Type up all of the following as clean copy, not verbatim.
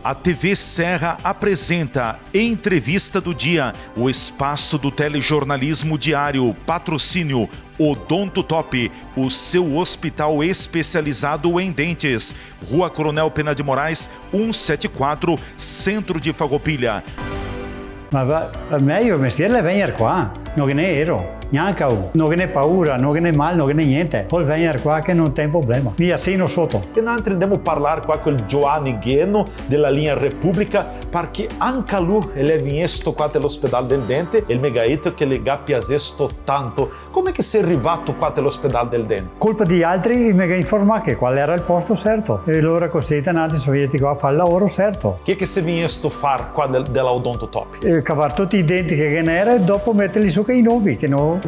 A TV Serra apresenta Entrevista do Dia, o espaço do telejornalismo diário, patrocínio Odonto Top, o seu hospital especializado em dentes. Rua Coronel Pena de Moraes, 174, Centro de Farroupilha. Ma per me io mestiere è venire qua, non che ne ero, neanche non che ne paura, non che ne male, non che ne niente. Poi venire qua che non tem problema, mi assino sotto. E noi intendiamo parlare qua con Giovanni Gheno della linea Repubblica perché anche lui è venuto qua all'ospedale del dente e il megaito che le ha piaciuto tanto. Come che sei arrivato qua all'ospedale del dente? Colpa di altri mi ha informato che qual era il posto certo e loro così nati sovietici qua a fare il lavoro certo. Che sei venuto a fare qua della Odonto Top? Cavare tutti i denti che n'era e dopo metterli su che i nuovi, che non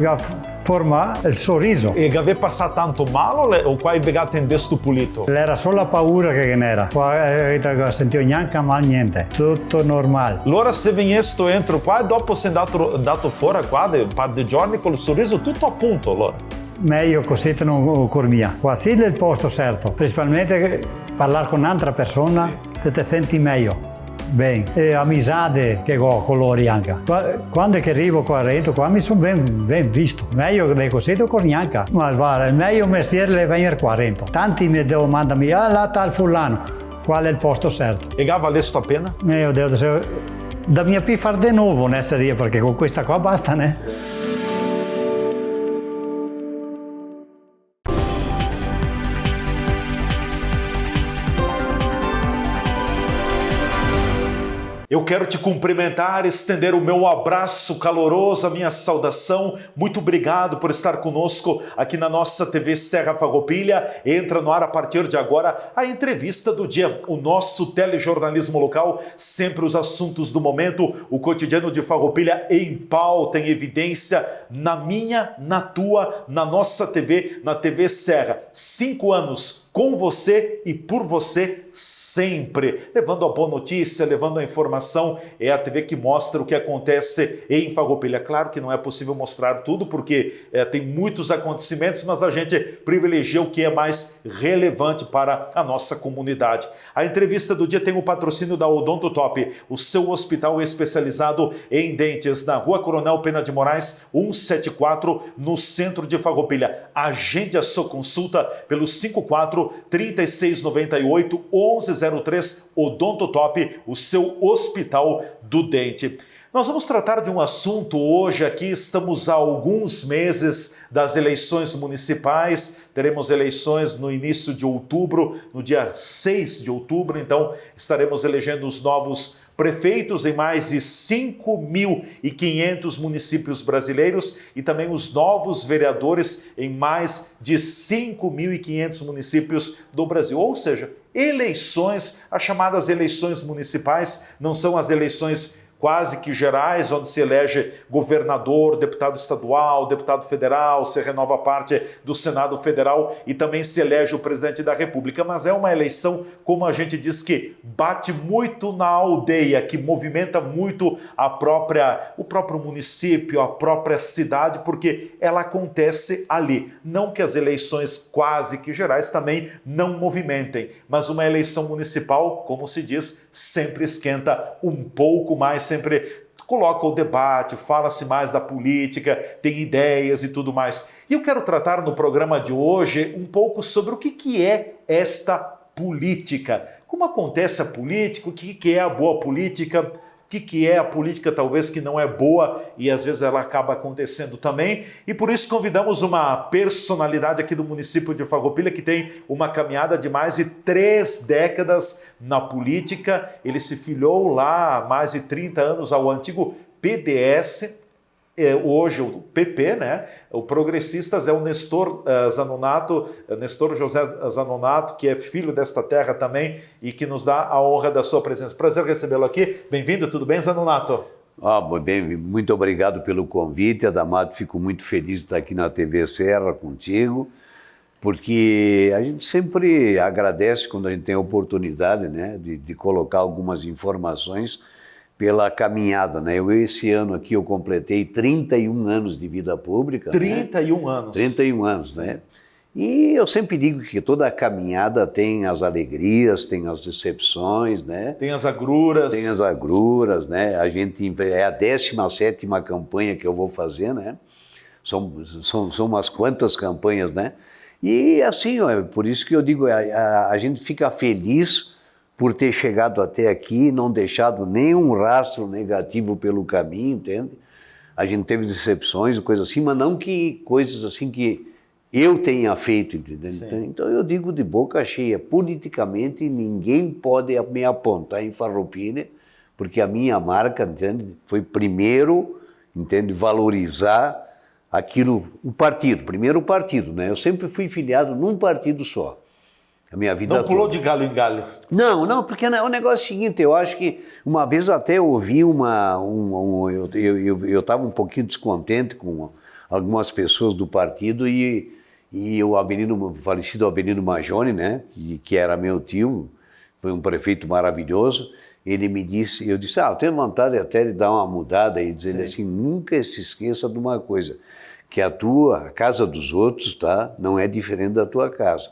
forma il sorriso. E aveva passato tanto male o qua hai begato in desto pulito? Era solo la paura che n'era, qua non sentivo neanche male niente, tutto normale. Allora se venuto entro qua e dopo sei andato fuori qua un paio di giorni con il sorriso tutto a punto allora? Meglio così non cormia. Qua sì del posto certo, principalmente parlare con un'altra persona che ti senti meglio. Bene, e amicizia che ho con loro anche. Quando è che arrivo qua dentro, qua mi sono ben visto. Meglio che così con neanche. Ma guarda, il meglio mestiere è venire qua dentro. Tanti mi domandano, là tal fulano, qual è il posto certo? E vale sto appena? Io devo dire, da mia P far di nuovo, perché con questa qua basta, né? Eu quero te cumprimentar, estender o meu abraço caloroso, a minha saudação. Muito obrigado por estar conosco aqui na nossa TV Serra Farroupilha. Entra no ar a partir de agora a entrevista do dia, o nosso telejornalismo local, sempre os assuntos do momento, o cotidiano de Farroupilha em pauta, em evidência, na minha, na tua, na nossa TV, na TV Serra. 5 anos com você e por você sempre, levando a boa notícia, levando a informação. É a TV que mostra o que acontece em Farroupilha. Claro que não é possível mostrar tudo porque tem muitos acontecimentos, mas a gente privilegia o que é mais relevante para a nossa comunidade. A entrevista do dia tem o patrocínio da Odonto Top, o seu hospital especializado em dentes, na Rua Coronel Pena de Moraes, 174, no centro de Farroupilha. Agende a sua consulta pelo 54-3698 1103, Odonto Top, o seu hospital do dente. Nós vamos tratar de um assunto hoje aqui, estamos há alguns meses das eleições municipais, teremos eleições no início de outubro, no dia 6 de outubro, então estaremos elegendo os novos prefeitos em mais de 5.500 municípios brasileiros e também os novos vereadores em mais de 5.500 municípios do Brasil, ou seja, eleições, as chamadas eleições municipais, não são as eleições quase que gerais, onde se elege governador, deputado estadual, deputado federal, se renova parte do Senado Federal e também se elege o presidente da República. Mas é uma eleição, como a gente diz, que bate muito na aldeia, que movimenta muito o próprio município, a própria cidade, porque ela acontece ali. Não que as eleições quase que gerais também não movimentem, mas uma eleição municipal, como se diz, sempre esquenta um pouco mais, sempre coloca o debate, fala-se mais da política, tem ideias e tudo mais. E eu quero tratar no programa de hoje um pouco sobre o que é esta política. Como acontece a política, o que é a boa política, o que é a política talvez que não é boa e às vezes ela acaba acontecendo também. E por isso convidamos uma personalidade aqui do município de Farroupilha que tem uma caminhada de mais de 3 décadas na política. Ele se filiou lá há mais de 30 anos ao antigo PDS, hoje o PP, né? O Progressistas é o Nestor Zanonato, Nestor José Zanonato, que é filho desta terra também e que nos dá a honra da sua presença. Prazer recebê-lo aqui. Bem-vindo, tudo bem, Zanonato? Bem, muito obrigado pelo convite, Adamato. Fico muito feliz de estar aqui na TV Serra contigo, porque a gente sempre agradece quando a gente tem a oportunidade, né, de colocar algumas informações pela caminhada, né? Esse ano aqui eu completei 31 anos de vida pública. 31 anos. 31 anos, né? E eu sempre digo que toda a caminhada tem as alegrias, tem as decepções, né? Tem as agruras. Tem as agruras, né? A gente é a 17ª campanha que eu vou fazer, né? São umas quantas campanhas, né? E assim, ó, por isso que eu digo, a gente fica feliz por ter chegado até aqui, não deixado nenhum rastro negativo pelo caminho, entende? A gente teve decepções, coisas assim, mas não que coisas assim que eu tenha feito, entendeu? Então eu digo de boca cheia, politicamente ninguém pode me apontar em Farroupilha, porque a minha marca, entende, foi primeiro, entende, valorizar aquilo, o partido, primeiro o partido, né? Eu sempre fui filiado num partido só, a minha vida Não pulou toda. de galho em galho. Não, porque o negócio é o seguinte, eu acho que uma vez até ouvi eu estava um pouquinho descontente com algumas pessoas do partido e o falecido Avelino Majone, né, que era meu tio, foi um prefeito maravilhoso, ele me disse, eu disse, eu tenho vontade até de dar uma mudada e dizer assim, nunca se esqueça de uma coisa, que a casa dos outros, tá, não é diferente da tua casa.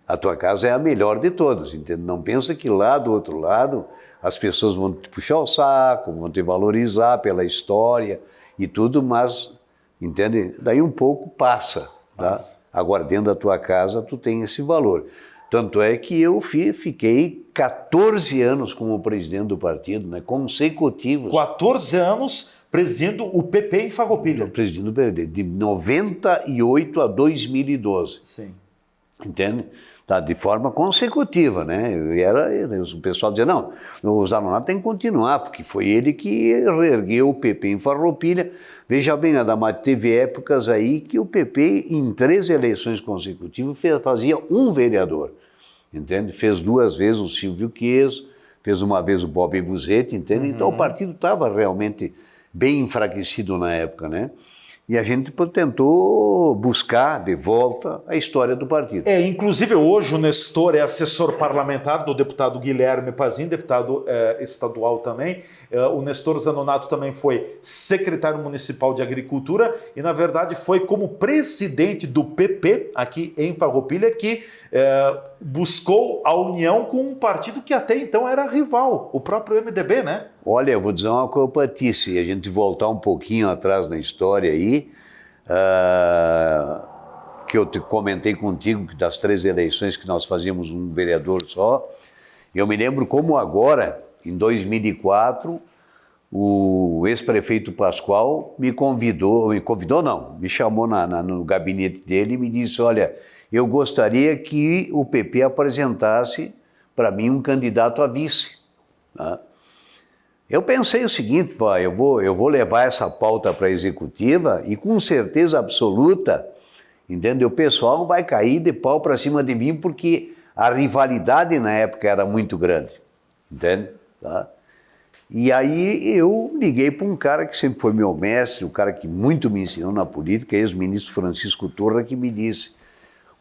A tua casa é a melhor de todas, entende? Não pensa que lá do outro lado as pessoas vão te puxar o saco, vão te valorizar pela história e tudo, mas, entende? Daí um pouco passa, tá? Agora dentro da tua casa tu tem esse valor. Tanto é que eu fiquei 14 anos como presidente do partido, né, consecutivos. 14 anos presidindo o PP em Farroupilha. Presidindo o PP, de 98 a 2012. Sim. Entende? Tá, de forma consecutiva, né? O pessoal dizia, não, o Zanonato tem que continuar, porque foi ele que reergueu o PP em Farroupilha. Veja bem, Adamar, teve épocas aí que o PP, em 3 eleições consecutivas, fazia um vereador, entende? Fez 2 vezes o Silvio Chiesa, fez uma vez o Bob Buzetti, entende? Então o partido estava realmente bem enfraquecido na época, né? E a gente tentou buscar de volta a história do partido. Inclusive hoje o Nestor é assessor parlamentar do deputado Guilherme Pazin, deputado estadual também. O Nestor Zanonato também foi secretário municipal de Agricultura e, na verdade, foi como presidente do PP aqui em Farroupilha que buscou a união com um partido que até então era rival, o próprio MDB, né? Olha, eu vou dizer uma coisa para ti, se a gente voltar um pouquinho atrás na história aí, que eu te comentei contigo, que das 3 eleições que nós fazíamos um vereador só, eu me lembro como agora, em 2004, o ex-prefeito Pascoal me chamou no gabinete dele e me disse, olha, eu gostaria que o PP apresentasse para mim um candidato a vice, tá? Eu pensei o seguinte, pai, eu vou levar essa pauta para a executiva e com certeza absoluta, entendeu? O pessoal vai cair de pau para cima de mim porque a rivalidade na época era muito grande, entende? Tá? E aí eu liguei para um cara que sempre foi meu mestre, um cara que muito me ensinou na política, ex-ministro Francisco Torra, que me disse,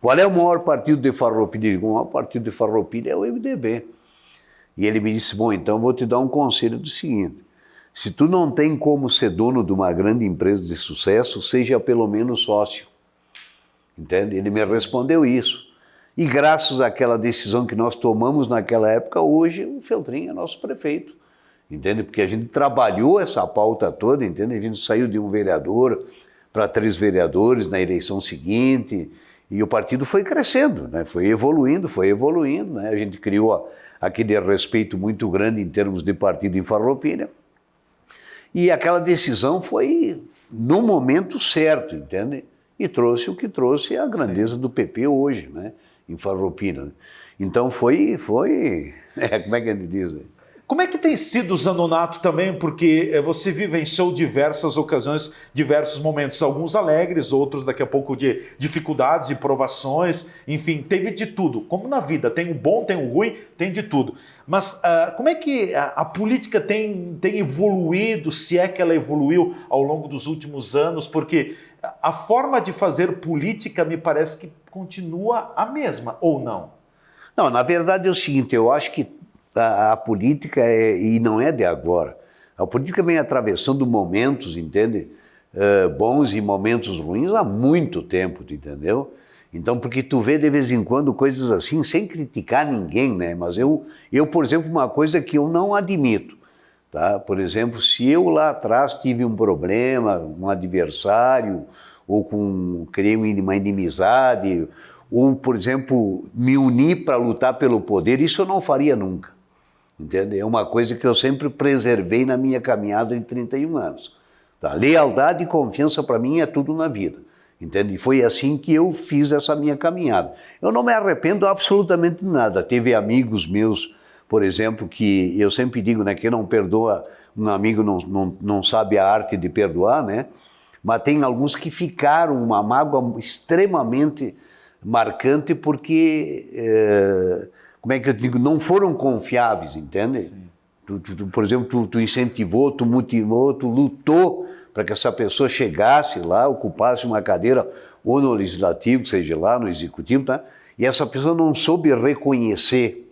qual é o maior partido de Farroupilha? O maior partido de Farroupilha é o MDB. E ele me disse, bom, então vou te dar um conselho do seguinte, se tu não tem como ser dono de uma grande empresa de sucesso, seja pelo menos sócio, entende? Ele me respondeu isso. E graças àquela decisão que nós tomamos naquela época, hoje o Feltrin é nosso prefeito, entende? Porque a gente trabalhou essa pauta toda, entende? A gente saiu de um vereador para 3 vereadores na eleição seguinte, e o partido foi crescendo, né? Foi evoluindo, né? A gente criou aquele respeito muito grande em termos de partido em Farroupilha. E aquela decisão foi no momento certo, entende? E trouxe o que trouxe a grandeza do PP hoje, né? Em Farroupilha. Então foi como é que a gente diz? Como é que tem sido o Zanonato também? Porque você vivenciou diversas ocasiões, diversos momentos, alguns alegres, outros daqui a pouco de dificuldades e provações, enfim, teve de tudo. Como na vida, tem o bom, tem o ruim, tem de tudo. Mas como é que a política tem evoluído, se é que ela evoluiu ao longo dos últimos anos? Porque a forma de fazer política me parece que continua a mesma, ou não? Não, na verdade é o seguinte, eu acho que a política, e não é de agora, a política vem atravessando momentos, entende? Bons e momentos ruins há muito tempo, entendeu? Então, porque tu vê de vez em quando coisas assim, sem criticar ninguém, né? Mas eu, por exemplo, uma coisa que eu não admito, tá? Por exemplo, se eu lá atrás tive um problema, um adversário, ou criei uma inimizade, ou, por exemplo, me unir para lutar pelo poder, isso eu não faria nunca, entende? É uma coisa que eu sempre preservei na minha caminhada de 31 anos. Tá? Lealdade e confiança para mim é tudo na vida. Entende? E foi assim que eu fiz essa minha caminhada. Eu não me arrependo absolutamente de nada. Teve amigos meus, por exemplo, que eu sempre digo, né, que não perdoa, um amigo não sabe a arte de perdoar, né? Mas tem alguns que ficaram uma mágoa extremamente marcante porque, como é que eu digo, não foram confiáveis, entende? Por exemplo, tu incentivou, tu motivou, tu lutou para que essa pessoa chegasse lá, ocupasse uma cadeira ou no legislativo, seja lá no executivo, tá? E essa pessoa não soube reconhecer,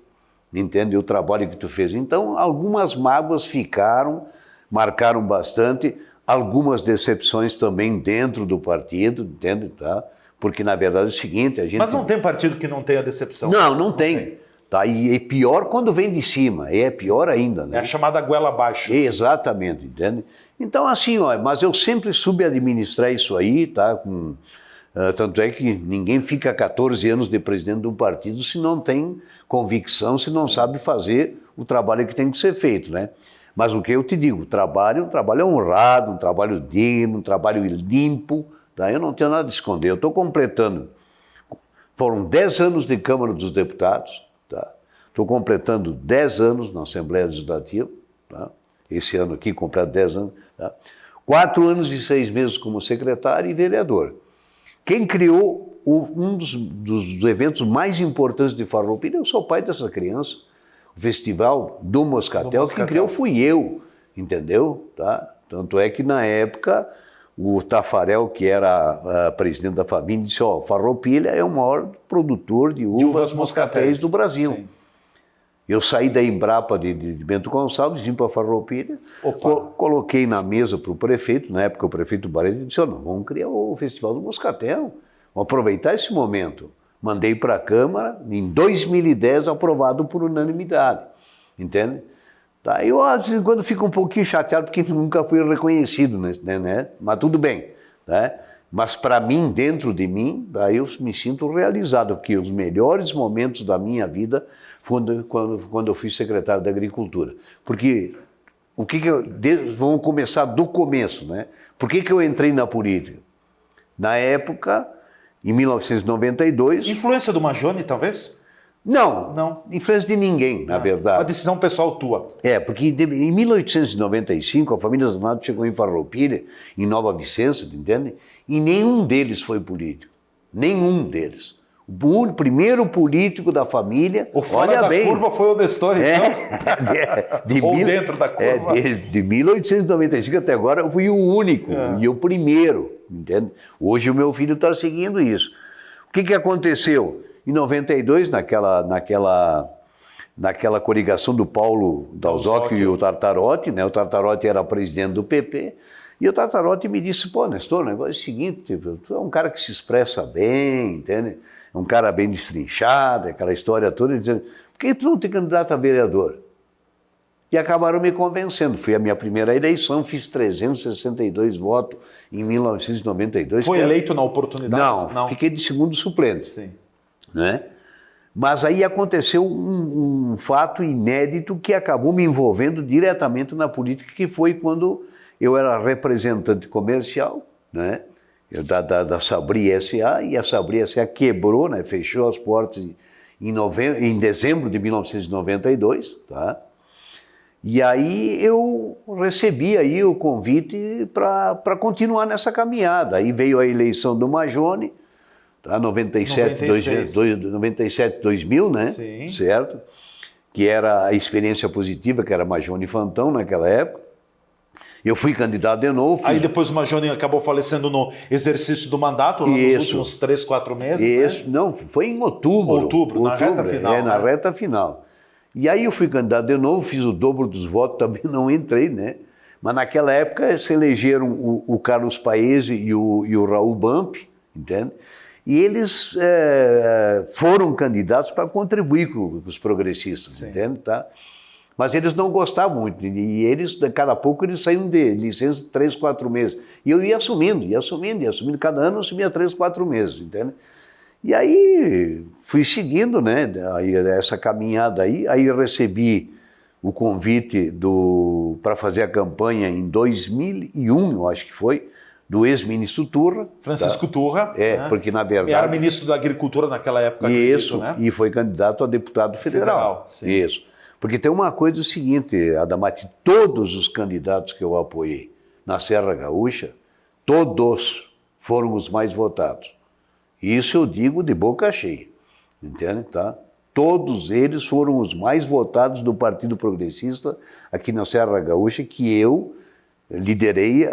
entende, o trabalho que tu fez. Então, algumas mágoas ficaram, marcaram bastante, algumas decepções também dentro do partido, entende, tá? Porque, na verdade, é o seguinte, a gente... Mas não tem partido que não tenha decepção. Não tem. Tá? E é pior quando vem de cima, é pior ainda, né? É a chamada goela abaixo. Exatamente, entende? Então, assim, ó, mas eu sempre soube administrar isso aí, tá? Tanto é que ninguém fica 14 anos de presidente de um partido se não tem convicção, se não sabe fazer o trabalho que tem que ser feito, né? Mas o que eu te digo, um trabalho honrado, um trabalho digno, um trabalho limpo, tá? Eu não tenho nada a esconder, eu estou completando, foram 10 anos de Câmara dos Deputados, tá? Estou completando 10 anos na Assembleia Legislativa, tá? Esse ano aqui, completo 10 anos, tá? 4 anos e 6 meses como secretário e vereador. Quem criou um dos eventos mais importantes de Farroupilha, eu sou pai dessa criança, o Festival do Moscatel, quem criou fui eu, entendeu? Tá? Tanto é que na época o Tafarel, que era presidente da família, disse, ó, Farroupilha é o maior produtor de uvas moscatéis do Brasil. Sim. Eu saí da Embrapa de Bento Gonçalves, vim para Farroupilha, coloquei na mesa para o prefeito, na época o prefeito Barreto disse, ó, não, vamos criar o Festival do Moscatel, vamos aproveitar esse momento. Mandei para a Câmara, em 2010 aprovado por unanimidade, entende? Daí eu, às vezes, quando fico um pouquinho chateado, porque nunca fui reconhecido, né? Mas tudo bem, né? Mas para mim, dentro de mim, daí eu me sinto realizado, porque os melhores momentos da minha vida quando eu fui secretário da Agricultura. Porque vamos começar do começo, né? Por que eu entrei na política? Na época, em 1992... Influência do Majone, talvez? Não, influência de ninguém, na verdade. Uma decisão pessoal tua. Porque em 1895 a família Zanotto chegou em Farroupilha, em Nova Vicença, entende? E nenhum deles foi político. Nenhum deles. O primeiro político da família, o fora da curva foi o Nestor, então? Ou dentro da curva? De 1895 até agora eu fui o único e o primeiro, entende? Hoje o meu filho está seguindo isso. O que aconteceu? Em 92, naquela coligação do Paulo Dalzocchio e o Tartarotti, né? O Tartarotti era presidente do PP, e o Tartarotti me disse, pô, Nestor, o negócio é o seguinte, tipo, tu é um cara que se expressa bem, entende? É um cara bem destrinchado, aquela história toda, dizendo, por que tu não te candidata a vereador? E acabaram me convencendo. Foi a minha primeira eleição, fiz 362 votos em 1992. Foi eleito na oportunidade? Não, fiquei de segundo suplente. Sim. Né? Mas aí aconteceu um fato inédito que acabou me envolvendo diretamente na política, que foi quando eu era representante comercial, né? Da Sabri S.A., e a Sabri S.A. quebrou, né? Fechou as portas em dezembro de 1992, tá? E aí eu recebi aí o convite para continuar nessa caminhada. Aí veio a eleição do Majone, tá? 97, 2000, né? Sim. Certo? Que era a experiência positiva, que era Majone Fantão naquela época. Eu fui candidato de novo. Aí depois o Majone acabou falecendo no exercício do mandato, lá nos últimos 3, 4 meses. Isso, né? Não, foi em outubro. Na reta final. Na reta final. E aí eu fui candidato de novo, fiz o dobro dos votos, também não entrei, né? Mas naquela época se elegeram o Carlos Paese e o Raul Bump, entende? E eles foram candidatos para contribuir com os progressistas, entende? Tá? Mas eles não gostavam muito, e eles, cada pouco, eles saíam de licença 3, 4 meses. E eu ia assumindo, cada ano eu assumia 3, 4 meses, entende? E aí fui seguindo, né, essa caminhada aí eu recebi o convite para fazer a campanha em 2001, eu acho que foi, do ex-ministro Turra. Francisco Turra. Porque na verdade... Era ministro da Agricultura naquela época, isso, né? E foi candidato a deputado federal. Sim. Isso. Porque tem uma coisa seguinte, Adamati, todos os candidatos que eu apoiei na Serra Gaúcha, todos foram os mais votados. Isso eu digo de boca cheia, entende? Tá? Todos eles foram os mais votados do Partido Progressista aqui na Serra Gaúcha, que eu liderei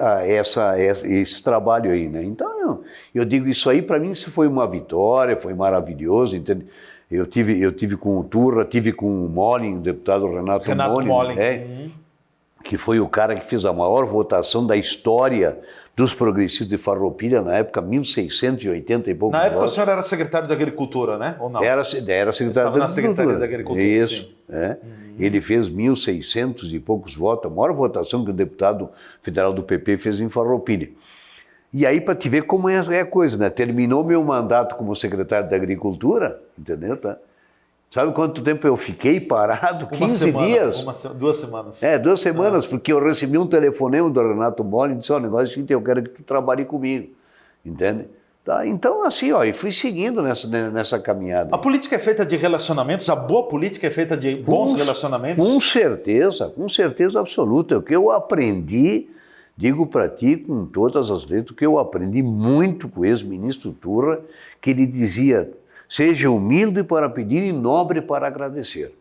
esse trabalho aí, né? Então, eu digo isso aí, para mim, isso foi uma vitória, foi maravilhoso, entende? Eu tive com o Turra, tive com o Molin, o deputado Renato Molin, né? Que foi o cara que fez a maior votação da história dos progressistas de Farroupilha, na época, 1680 e pouco. Na época o senhor era secretário de Agricultura, né? Ou não? Era secretário de Agricultura. Na Secretaria da Agricultura, isso, sim. Ele fez 1.600 e poucos votos, a maior votação que o deputado federal do PP fez em Farroupilha. E aí, para te ver como é a coisa, né? Terminou meu mandato como secretário da Agricultura, entendeu? Tá? Sabe quanto tempo eu fiquei parado? 15 dias. 2 semanas. 2 semanas, porque eu recebi um telefonema do Renato Molli e disse, o negócio é o seguinte, eu quero que tu trabalhe comigo, entende? Tá? Então, assim, e fui seguindo nessa caminhada. A política é feita de relacionamentos, a boa política é feita de bons relacionamentos? Com certeza absoluta. O que eu aprendi, digo para ti com todas as letras, que eu aprendi muito com o ex-ministro Turra, que ele dizia, seja humilde para pedir e nobre para agradecer,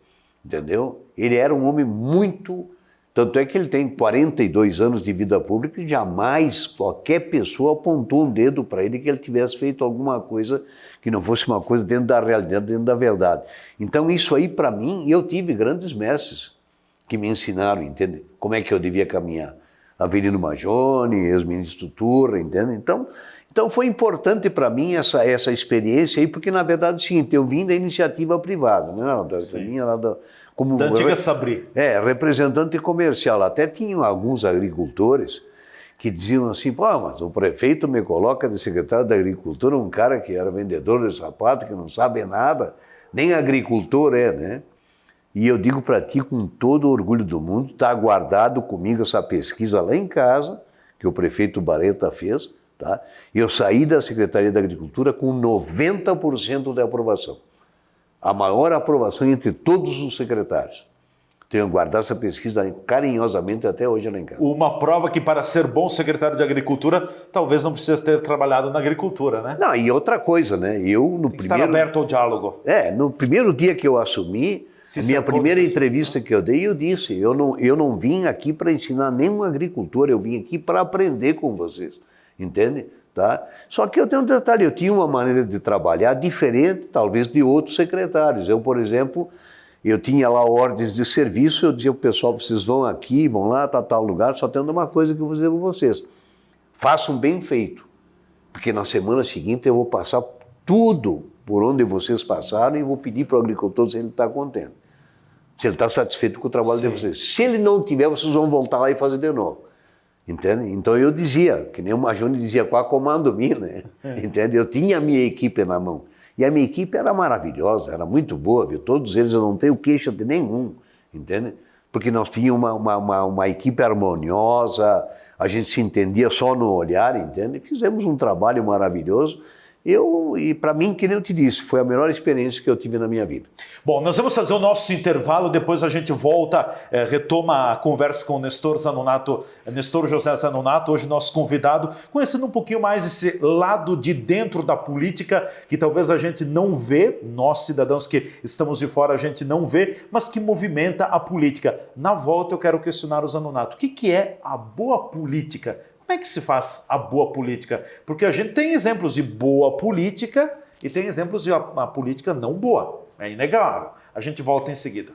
entendeu? Ele era um homem muito... Tanto é que ele tem 42 anos de vida pública e jamais qualquer pessoa apontou um dedo para ele que ele tivesse feito alguma coisa que não fosse uma coisa dentro da realidade, dentro da verdade. Então isso aí para mim, eu tive grandes mestres que me ensinaram, entende? Como é que eu devia caminhar. Avelino Majone, ex-ministro Turra, entende? Então foi importante para mim essa experiência aí, porque na verdade é o seguinte, eu vim da iniciativa privada, né? Como da antiga Sabri. Representante comercial. Até tinham alguns agricultores que diziam assim, pô, mas o prefeito me coloca de secretário da Agricultura um cara que era vendedor de sapato, que não sabe nada, nem agricultor né? E eu digo para ti com todo o orgulho do mundo, está guardado comigo essa pesquisa lá em casa, que o prefeito Bareta fez, tá? E eu saí da Secretaria da Agricultura com 90% de aprovação. A maior aprovação entre todos os secretários. Tenho guardado essa pesquisa carinhosamente até hoje lá em casa. Uma prova que para ser bom secretário de Agricultura, talvez não precise ter trabalhado na agricultura, né? Não, e outra coisa, né? Estar aberto ao diálogo. No primeiro dia que eu assumi, a minha primeira entrevista que eu dei, eu disse, eu não vim aqui para ensinar nenhum agricultor, eu vim aqui para aprender com vocês, entende? Tá? Só que eu tenho um detalhe, eu tinha uma maneira de trabalhar diferente, talvez, de outros secretários. Eu, por exemplo, eu tinha lá ordens de serviço, eu dizia para o pessoal, vocês vão aqui, vão lá, tal lugar, só tem uma coisa que eu vou dizer para vocês. Façam bem feito, porque na semana seguinte eu vou passar tudo por onde vocês passaram e vou pedir para o agricultor se ele está contente, se ele está satisfeito com o trabalho de vocês. Se ele não tiver, vocês vão voltar lá e fazer de novo. Entende? Então eu dizia, que nem o Majone dizia, qual comando-me, né? Entende? Eu tinha a minha equipe na mão. E a minha equipe era maravilhosa, era muito boa, viu? Todos eles eu não tenho queixa de nenhum, entende? Porque nós tínhamos uma equipe harmoniosa, a gente se entendia só no olhar, entende? Fizemos um trabalho maravilhoso. E para mim, que nem eu te disse, foi a melhor experiência que eu tive na minha vida. Bom, nós vamos fazer o nosso intervalo, depois a gente volta, retoma a conversa com o Nestor José Zanonato, hoje nosso convidado, conhecendo um pouquinho mais esse lado de dentro da política, que talvez a gente não vê, nós cidadãos que estamos de fora a gente não vê, mas que movimenta a política. Na volta eu quero questionar o Zanonato, o que é a boa política? Como é que se faz a boa política? Porque a gente tem exemplos de boa política e tem exemplos de uma política não boa. É inegável. A gente volta em seguida.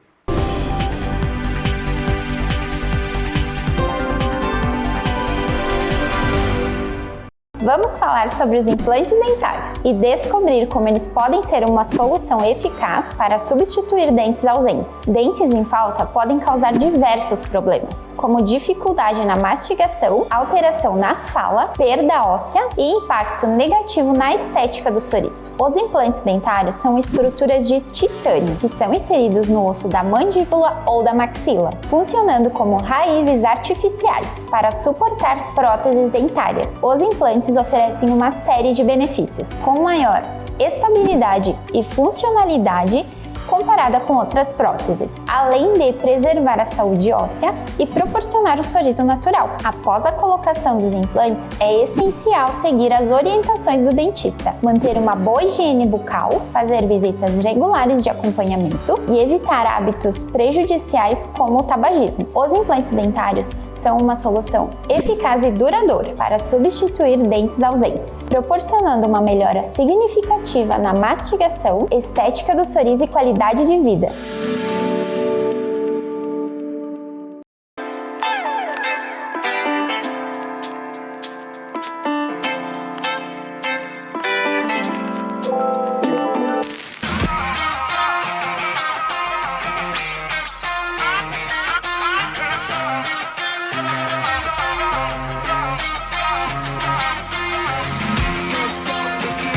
Vamos falar sobre os implantes dentários e descobrir como eles podem ser uma solução eficaz para substituir dentes ausentes. Dentes em falta podem causar diversos problemas, como dificuldade na mastigação, alteração na fala, perda óssea e impacto negativo na estética do sorriso. Os implantes dentários são estruturas de titânio que são inseridos no osso da mandíbula ou da maxila, funcionando como raízes artificiais para suportar próteses dentárias. Os implantes oferecem uma série de benefícios, com maior estabilidade e funcionalidade comparada com outras próteses, além de preservar a saúde óssea e proporcionar o sorriso natural. Após a colocação dos implantes, é essencial seguir as orientações do dentista, manter uma boa higiene bucal, fazer visitas regulares de acompanhamento e evitar hábitos prejudiciais como o tabagismo. Os implantes dentários são uma solução eficaz e duradoura para substituir dentes ausentes, proporcionando uma melhora significativa na mastigação, estética do sorriso e qualidade de vida.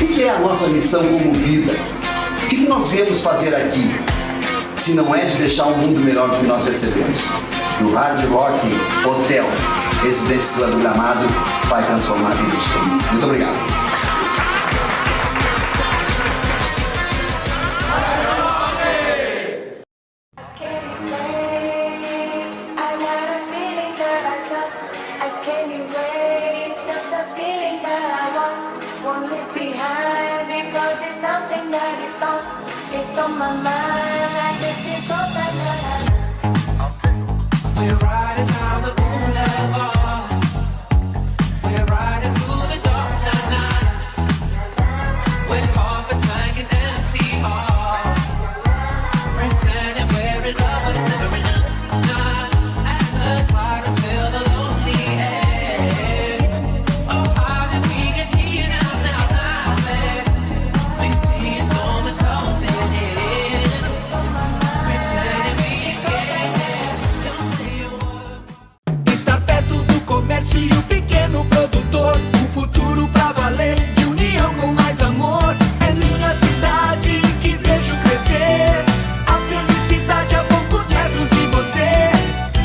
O que é a nossa missão como vida? O que nós viemos fazer aqui, se não é de deixar um mundo melhor do que nós recebemos? E o Hard Rock Hotel Residência Vila do Gramado vai transformar a vida de todo mundo. Muito obrigado. It's on my mind, I guess it goes like that. We're riding down the boulevard. We're riding through the dark night. With half a tank and empty heart. Pretending we're in love, but it's never enough. As the sirens fill the lonely air. Oh, how did we get here now, there? We see a storm is closing in. Estar perto do comércio e o pequeno produtor. Um futuro pra valer, de união com mais amor. É minha cidade que vejo crescer. A felicidade a poucos metros de você.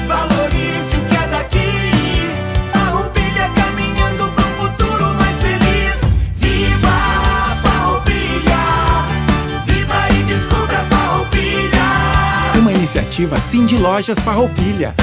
Valorize o que é daqui. Farroupilha caminhando pro futuro mais feliz. Viva Farroupilha! Viva e descubra Farroupilha! Uma iniciativa Cindy Lojas Farroupilha.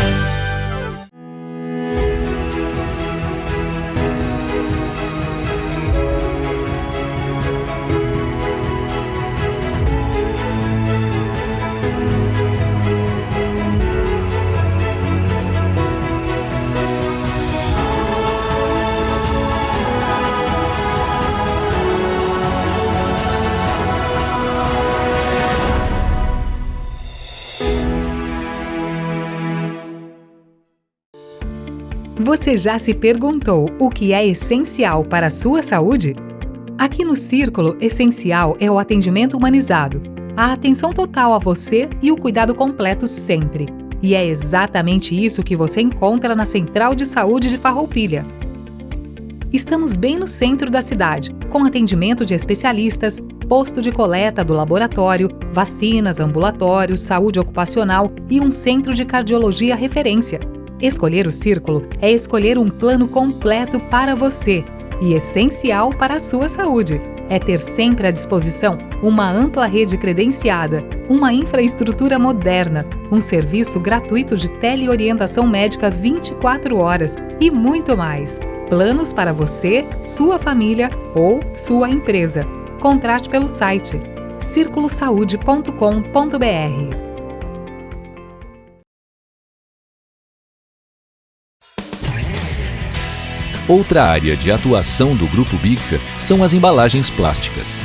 Você já se perguntou o que é essencial para a sua saúde? Aqui no Círculo, essencial é o atendimento humanizado, a atenção total a você e o cuidado completo sempre. E é exatamente isso que você encontra na Central de Saúde de Farroupilha. Estamos bem no centro da cidade, com atendimento de especialistas, posto de coleta do laboratório, vacinas, ambulatórios, saúde ocupacional e um centro de cardiologia referência. Escolher o Círculo é escolher um plano completo para você e essencial para a sua saúde. É ter sempre à disposição uma ampla rede credenciada, uma infraestrutura moderna, um serviço gratuito de teleorientação médica 24 horas e muito mais. Planos para você, sua família ou sua empresa. Contrate pelo site circulosaude.com.br. Outra área de atuação do Grupo Bigfer são as embalagens plásticas.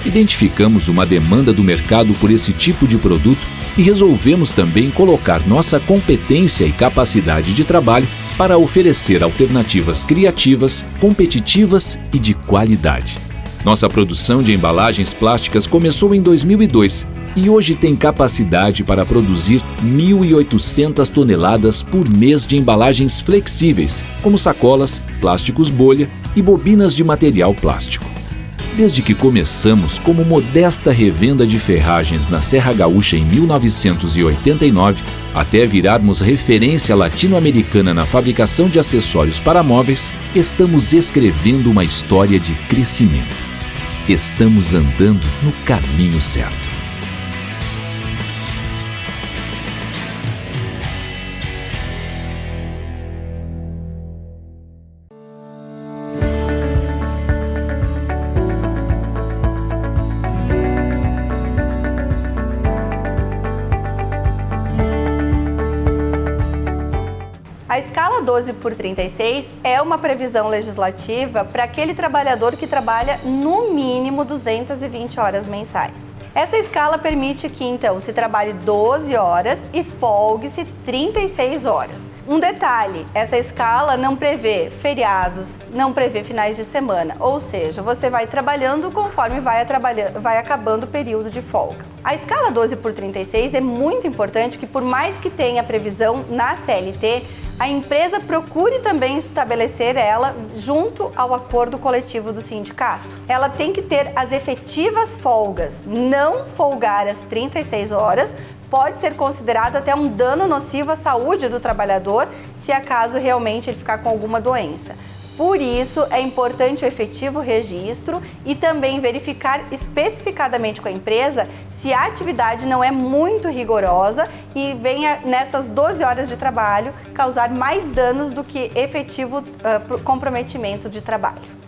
Identificamos uma demanda do mercado por esse tipo de produto e resolvemos também colocar nossa competência e capacidade de trabalho para oferecer alternativas criativas, competitivas e de qualidade. Nossa produção de embalagens plásticas começou em 2002 e hoje tem capacidade para produzir 1.800 toneladas por mês de embalagens flexíveis, como sacolas, plásticos bolha e bobinas de material plástico. Desde que começamos como modesta revenda de ferragens na Serra Gaúcha em 1989, até virarmos referência latino-americana na fabricação de acessórios para móveis, estamos escrevendo uma história de crescimento. Estamos andando no caminho certo. A escala 12/36 é uma previsão legislativa para aquele trabalhador que trabalha no mínimo 220 horas mensais. Essa escala permite que, então, se trabalhe 12 horas e folgue-se 36 horas. Um detalhe, essa escala não prevê feriados, não prevê finais de semana, ou seja, você vai trabalhando conforme vai acabando o período de folga. A escala 12/36 é muito importante que, por mais que tenha previsão na CLT, a empresa procure também estabelecer ela junto ao acordo coletivo do sindicato. Ela tem que ter as efetivas folgas, não folgar as 36 horas, pode ser considerado até um dano nocivo à saúde do trabalhador, se acaso realmente ele ficar com alguma doença. Por isso, é importante o efetivo registro e também verificar especificadamente com a empresa se a atividade não é muito rigorosa e venha, nessas 12 horas de trabalho, causar mais danos do que efetivo comprometimento de trabalho.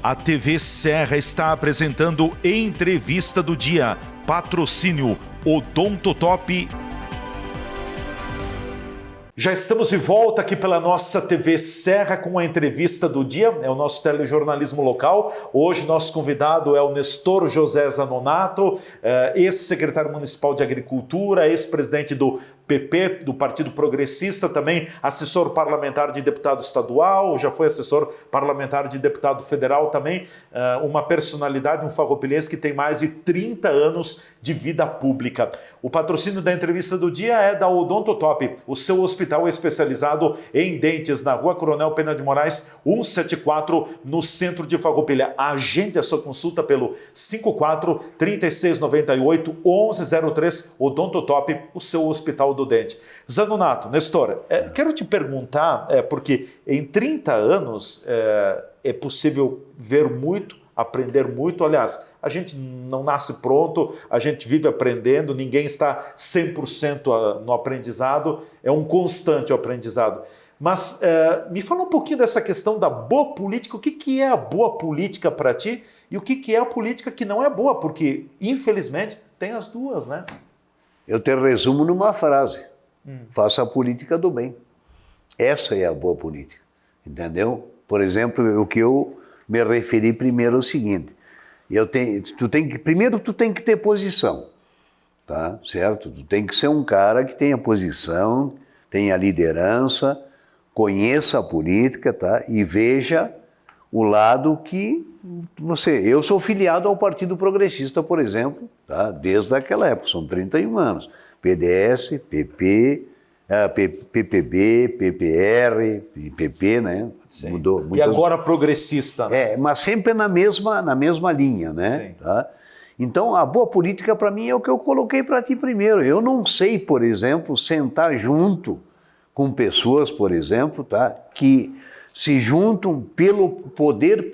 A TV Serra está apresentando Entrevista do Dia. Patrocínio Odontotop. Já estamos de volta aqui pela nossa TV Serra com a Entrevista do Dia, é o nosso telejornalismo local. Hoje nosso convidado é o Nestor José Zanonato, ex-secretário municipal de Agricultura, ex-presidente do PP, do Partido Progressista, também assessor parlamentar de deputado estadual, já foi assessor parlamentar de deputado federal também, uma personalidade, um farroupilhense que tem mais de 30 anos de vida pública. O patrocínio da Entrevista do Dia é da Odontotop, o seu hospital especializado em dentes, na Rua Coronel Pena de Moraes, 174, no centro de Farroupilha. Agende a sua consulta pelo 54-3698-1103, Odontotop, o seu hospital do dente. Zanonato, Nestor, quero te perguntar, porque em 30 anos é possível ver muito, aprender muito. Aliás, a gente não nasce pronto, a gente vive aprendendo, ninguém está 100% no aprendizado, é um constante aprendizado. Mas me fala um pouquinho dessa questão da boa política, o que é a boa política para ti e o que é a política que não é boa, porque infelizmente tem as duas, né? Eu te resumo numa frase: faça a política do bem. Essa é a boa política, entendeu? Por exemplo, o que eu me referi primeiro é o seguinte: primeiro tu tem que ter posição, tá? Certo? Tu tem que ser um cara que tenha posição, tenha liderança, conheça a política, tá? E veja o lado que eu sou filiado ao Partido Progressista, por exemplo, tá? Desde aquela época, são 31 anos. PDS, PP, PPB, PPR, PP, né? Sim. Mudou. E agora progressista, né? Mas sempre na mesma linha, né? Sim. Tá? Então, a boa política para mim é o que eu coloquei para ti primeiro. Eu não sei, por exemplo, sentar junto com pessoas, por exemplo, tá? Que se juntam pelo poder.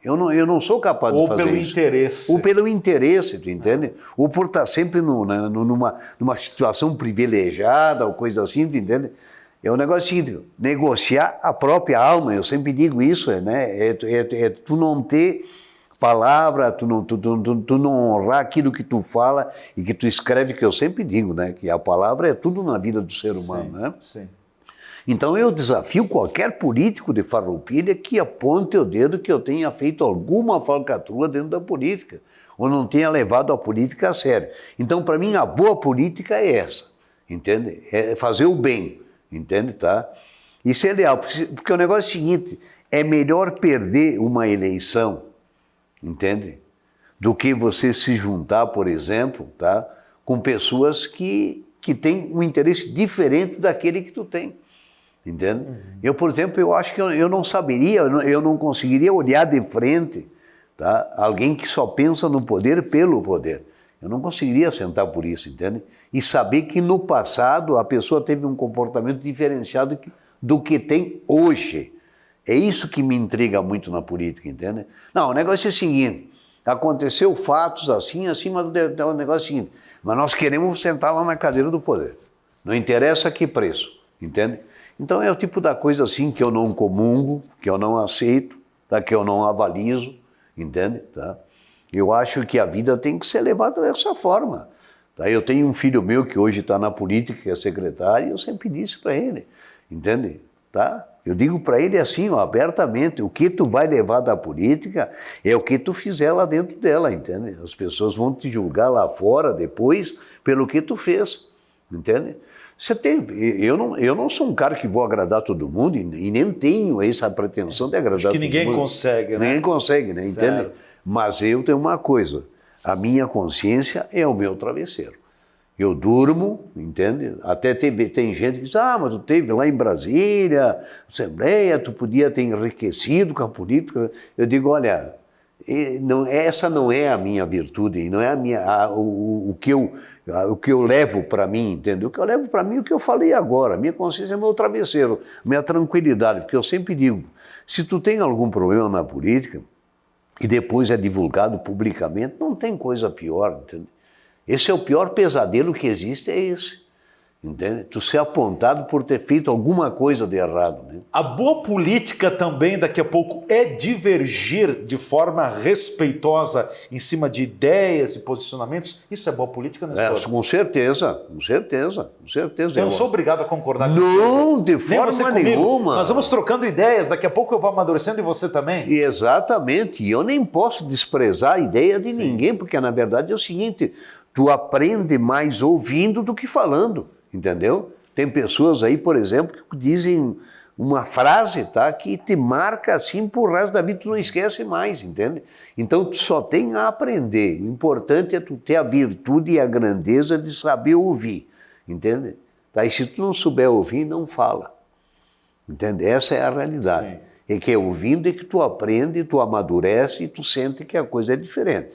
Eu não sou capaz de fazer isso. Ou pelo interesse. Ou pelo interesse, tu entende? Ou por estar sempre numa situação privilegiada ou coisa assim, tu entende? É um negócio seguinte, negociar a própria alma, eu sempre digo isso, né? Tu não ter palavra, tu não honrar aquilo que tu fala e que tu escreve, que eu sempre digo, né? Que a palavra é tudo na vida do ser humano, né? Sim. Então eu desafio qualquer político de Farroupilha que aponte o dedo que eu tenha feito alguma falcatrua dentro da política, ou não tenha levado a política a sério. Então, para mim, a boa política é essa, entende? É fazer o bem, entende, tá? E ser leal, porque o negócio é o seguinte, é melhor perder uma eleição, entende? Do que você se juntar, por exemplo, tá? Com pessoas que têm um interesse diferente daquele que tu tem. Entende? Eu, por exemplo, eu acho que eu não saberia, eu não conseguiria olhar de frente, tá? Alguém que só pensa no poder pelo poder. Eu não conseguiria sentar por isso, entende? E saber que no passado a pessoa teve um comportamento diferenciado do que tem hoje. É isso que me intriga muito na política, entende? Não, o negócio é o seguinte, aconteceu fatos assim, mas o negócio é o seguinte, mas nós queremos sentar lá na cadeira do poder. Não interessa que preço, entende? Então é o tipo da coisa assim que eu não comungo, que eu não aceito, tá? Que eu não avalizo, entende? Tá? Eu acho que a vida tem que ser levada dessa forma. Tá? Eu tenho um filho meu que hoje está na política, que é secretário, e eu sempre disse para ele, entende? Tá? Eu digo para ele assim, ó, abertamente, o que tu vai levar da política é o que tu fizer lá dentro dela, entende? As pessoas vão te julgar lá fora depois pelo que tu fez, entende? Eu não sou um cara que vou agradar todo mundo e nem tenho essa pretensão de agradar todo mundo. Acho que ninguém consegue, né? Ninguém consegue, né? Entende? Mas eu tenho uma coisa, a minha consciência é o meu travesseiro. Eu durmo, entende? Até tem gente que diz, mas tu teve lá em Brasília, Assembleia, tu podia ter enriquecido com a política. Eu digo, olha, essa não é a minha virtude, não é o que eu levo para mim, entendeu? O que eu levo para mim é o que eu falei agora, a minha consciência é meu travesseiro, minha tranquilidade, porque eu sempre digo, se tu tem algum problema na política e depois é divulgado publicamente, não tem coisa pior, entende? Esse é o pior pesadelo que existe, é esse. Entende? Tu ser apontado por ter feito alguma coisa de errado. Né? A boa política também, daqui a pouco, é divergir de forma respeitosa em cima de ideias e posicionamentos? Isso é boa política, Nestor? Com certeza. Eu não sou obrigado a concordar com Não, de forma nenhuma. Nós vamos trocando ideias, daqui a pouco eu vou amadurecendo e você também. Exatamente, e eu nem posso desprezar a ideia de ninguém, porque na verdade é o seguinte, tu aprende mais ouvindo do que falando. Entendeu? Tem pessoas aí, por exemplo, que dizem uma frase, tá, que te marca assim por resto da vida, tu não esquece mais, entende? Então tu só tem a aprender. O importante é tu ter a virtude e a grandeza de saber ouvir, entende? Tá? E se tu não souber ouvir, não fala. Entende? Essa é a realidade. Sim. É que é ouvindo é que tu aprende, tu amadurece e tu sente que a coisa é diferente.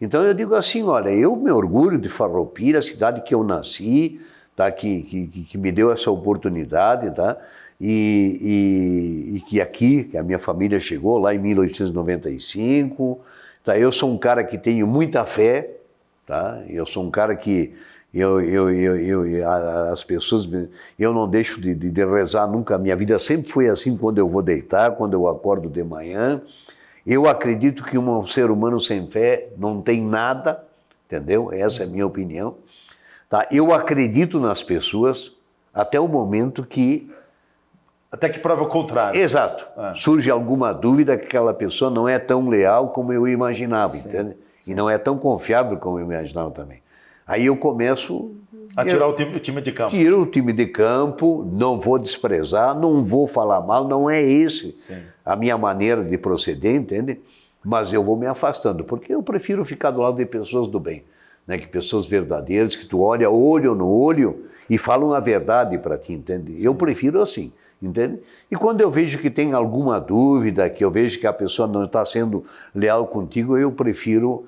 Então eu digo assim, olha, eu me orgulho de Farroupilha, a cidade que eu nasci, tá, que me deu essa oportunidade, tá, e que aqui, que a minha família chegou lá em 1895, tá, eu sou um cara que tenho muita fé, tá, eu sou um cara que as pessoas, eu não deixo de rezar nunca, a minha vida sempre foi assim quando eu vou deitar, quando eu acordo de manhã, eu acredito que um ser humano sem fé não tem nada, entendeu? Essa é a minha opinião. Tá, eu acredito nas pessoas até o momento que... Até que prova o contrário. Exato. Surge alguma dúvida que aquela pessoa não é tão leal como eu imaginava, entende? Sim. E não é tão confiável como eu imaginava também. Aí eu começo... A tirar o time de campo. Tiro o time de campo, não vou desprezar, não vou falar mal, não é esse a minha maneira de proceder, entende? Mas eu vou me afastando, porque eu prefiro ficar do lado de pessoas do bem. Né, que pessoas verdadeiras, que tu olha olho no olho e falam a verdade para ti, entende? Sim. Eu prefiro assim, entende? E quando eu vejo que tem alguma dúvida, que eu vejo que a pessoa não está sendo leal contigo, eu prefiro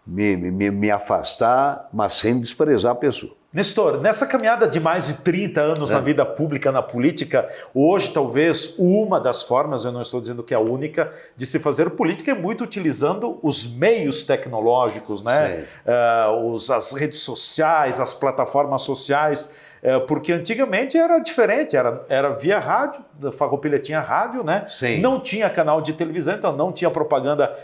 me afastar, mas sem desprezar a pessoa. Nestor, nessa caminhada de mais de 30 anos na vida pública, na política, hoje talvez uma das formas, eu não estou dizendo que é a única, de se fazer política é muito utilizando os meios tecnológicos, né? As redes sociais, as plataformas sociais, porque antigamente era diferente, era via rádio, a Farroupilha tinha rádio, né? Sim. Não tinha canal de televisão, então não tinha propaganda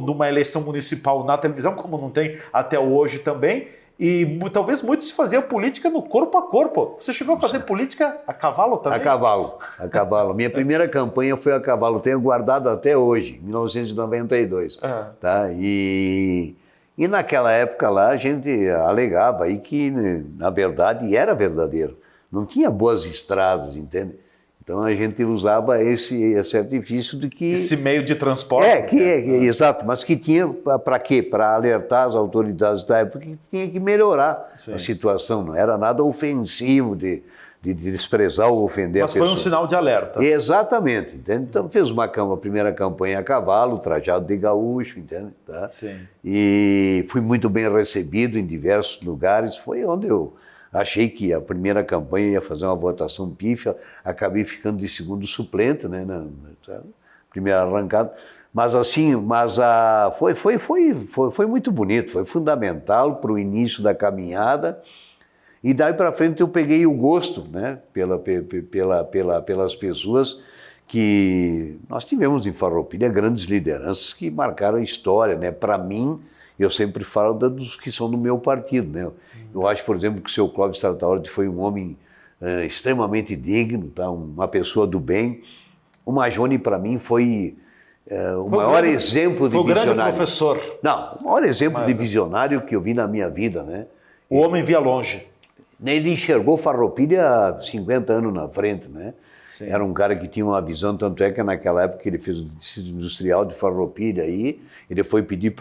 numa eleição municipal na televisão, como não tem até hoje também. E talvez muitos faziam política no corpo a corpo. Você chegou a fazer política a cavalo também? A cavalo. Minha primeira campanha foi a cavalo. Tenho guardado até hoje, 1992. Tá? E naquela época lá a gente alegava aí que, na verdade, era verdadeiro. Não tinha boas estradas, entende? Então a gente usava esse artifício de que... Esse meio de transporte. Exato, mas que tinha para quê? Para alertar as autoridades da época que tinha que melhorar a situação. Não era nada ofensivo de desprezar ou ofender a pessoa. Mas foi um sinal de alerta. Exatamente, entende? Então fez uma primeira campanha a cavalo, trajado de gaúcho, entende? Tá? Sim. E fui muito bem recebido em diversos lugares. Foi onde eu achei que a primeira campanha ia fazer uma votação pífia, acabei ficando de segundo suplente, né, na primeira arrancada, mas assim, foi muito bonito, foi fundamental para o início da caminhada, e daí para frente eu peguei o gosto, né, pelas pessoas que nós tivemos em Farroupilha, grandes lideranças que marcaram a história, né, para mim. Eu sempre falo dos que são do meu partido, né? Eu acho, por exemplo, que o seu Clóvis Tartaordi foi um homem extremamente digno, tá? Uma pessoa do bem. O Majone, para mim, foi o maior exemplo de visionário. Foi o grande professor. Não, o maior exemplo de visionário que eu vi na minha vida, né? O homem via longe. Ele enxergou Farroupilha 50 anos na frente, né? Sim. Era um cara que tinha uma visão, tanto é que naquela época ele fez o distrito industrial de Farroupilha, aí ele foi pedir